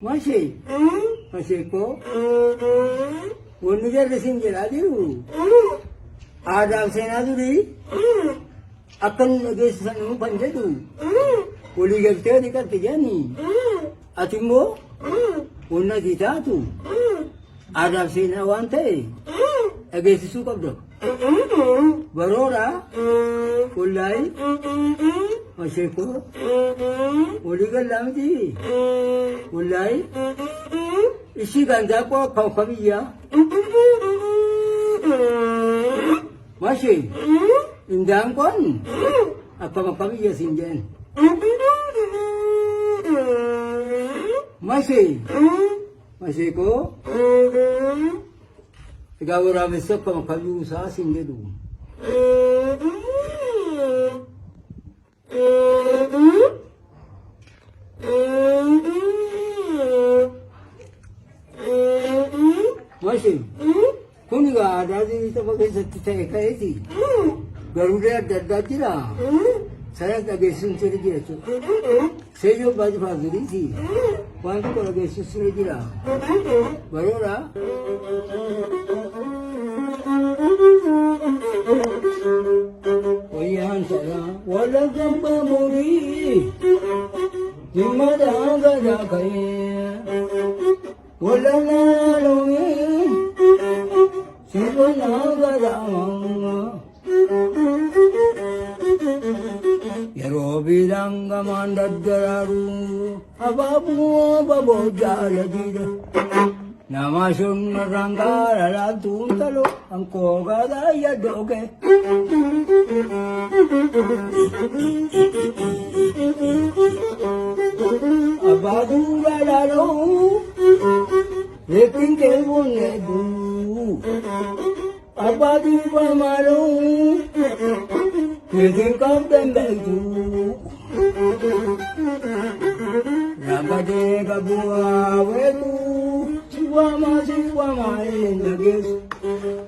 Masih, masih ko. Wani jar resim jeladiru. Ada senaduri. Akan gesan panjadu. Uli gerte dikat tijani. Atimbo. Unna ditatu. Ada senawante. Agesi sukabdo. Barora. Ulai. Masih ko. Uli galamti. Ulai. Isi ganda ko kawkabiya. Masih. Indang kon. Apa kawkabiya sinjen. Masih. Masih ko. Ikaw besok kawkabiya sa sinjedu. Masih, kuni ga ada di tempat saya kayak itu. Garuda ada tidak. Saya tak gesun sendiri tu. Saya juga baju baju ini. Wanita kalau gesun sendiri tidak. Baru lah. Oyan saya, walau jamba muri, dimana ada kaya. Walau nalungi, siapa naga mama. Yaro bilang gamandad dararu, ababu jala dida. Namasun narangkara latun talo, angko gada ya doge. Abadu galalo. Lekin ke bunne du, abadi pamalu, lekin kau tembel du. Nabade kabua wedu, siwa indagis.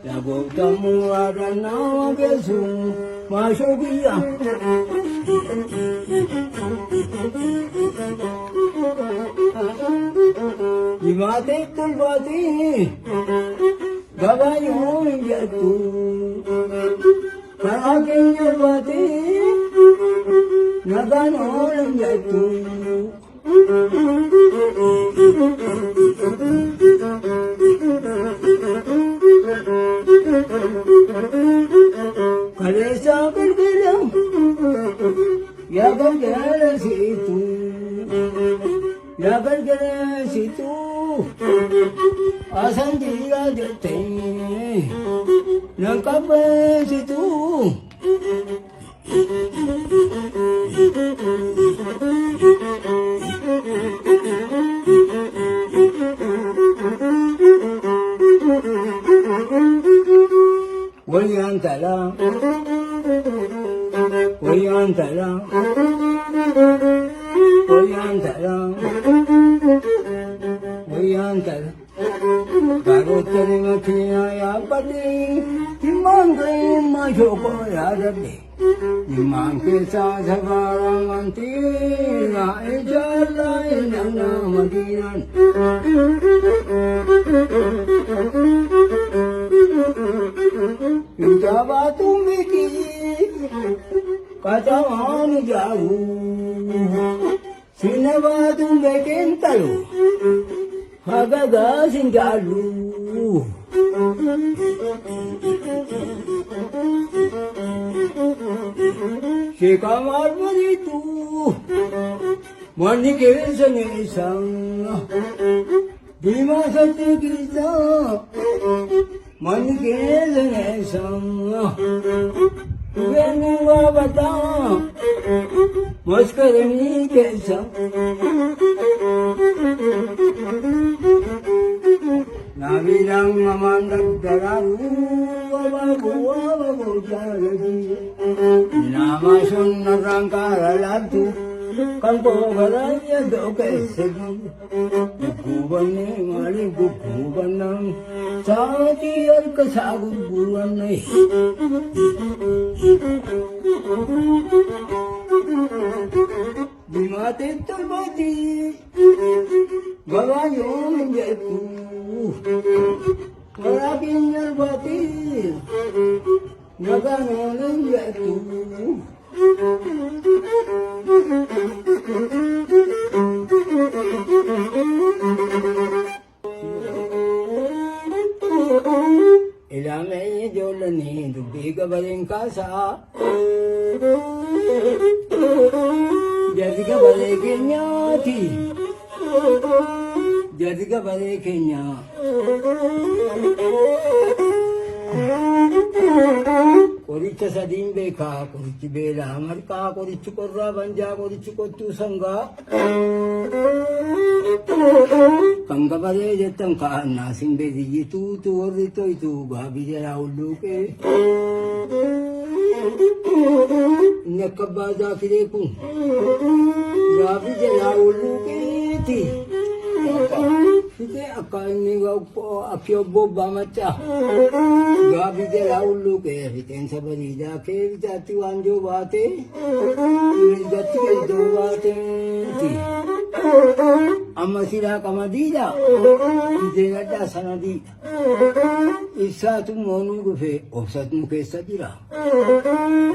Nabok tamu ada nawa gesu, masuk dia. Dimati tulbati, gabayo jatu, parakin jabati, nagano jatu. Kalesa bergerak, ya bergerak situ. Ya bergerak situ, asan dia jatuh, nangkap situ. Wayan talang, wayan talang. Wayantar, baru terima kaya padi, dimangkai masuk ada dimangkai sebarang antina, jalan yang nama dinan. Kita batu mikir, kacauan jauh. Sinabatu bikin talu, hagaga sinjalu. Si kamar begitu, mandi kesan di masa kita, mandi kesan. Venga bata, maskarani kesa. Nabilang mamandad dararu, ababu jaladi. Namasun narangkara latu, kampo garaya doke segi. Guguban ni mali guguban ng satiyar kasaguguban na Dimate tolbati, gawayo menjatu, walakin yarbati, nagano menjatu. Ilame jolani dubbi gabarin kasa. Jadi kabare kenyati, jadi kabare kenya. Koricha sadin beka, korichi bela marka, korichi korra banja, korichi kotu sangga. Kanga bare jetang ka nasim bedi itu orito itu babi jara uluke. Nakabaza kireku, babi jara uluke ti. Kita akan ni gau akio boba maca. Babi jara uluke, kita sabari jake, jati wanjo bate, jati itu bate ti. Amasira kamadida, ide ada sanadi. Isa tu monu gufe, offset muke sadira.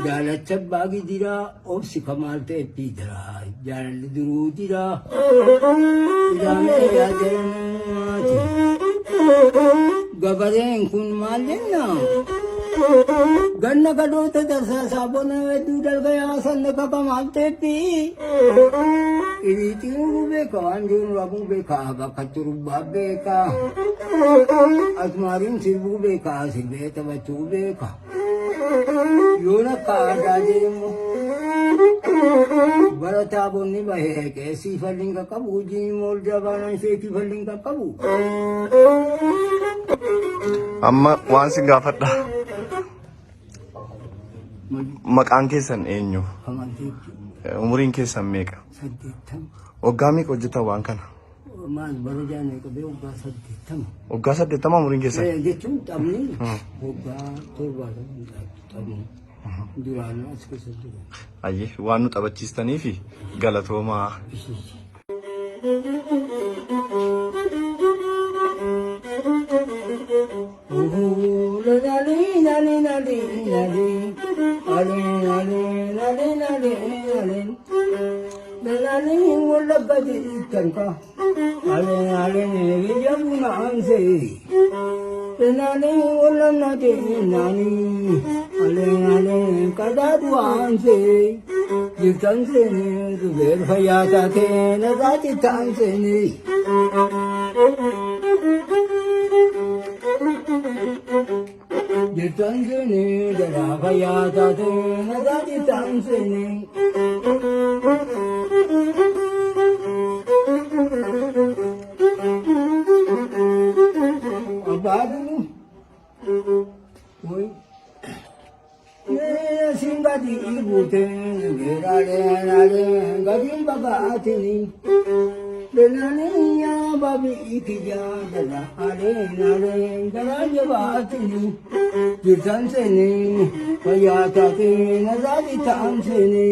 Jalan bagi dira, opsi kamal te pidra. Jalan duru dira, jalan ya jalan. Gabareng kun malena. Ganna kado te darsa sabon me dudal gaya sanne ka kamal te pi. Ini tinggu beka, anjur rabu beka, bakatur babeka. Asmarin sirbu beka, sirbe tabacu beka. Yona kada jemu. Barata bonni bahe ke si falling ka kabu ji mol jabanan se ki falling ka kabu. Amma waan si gaafadha. Maqaan keessan eenyu? Umuriin keessan meeqa? Waggaa meeqa hojjetan waan kana? Maal barajaan qabee waggaa 80. Waggaa 80 umuriin keessan? Jechuun taphni waggaa 7 taphni. Duraan as keessa ture. Ayyee waan nu taphachiistanii fi galatoomaa. Jitanjini jara bayata te nadati tansini. Abadu, oi, ne singati ibute gerale nale gadim bagatini. Benani ya babi ikija jala ale nale garanya batini. Jitanjini bayata te nadati tansini.